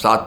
7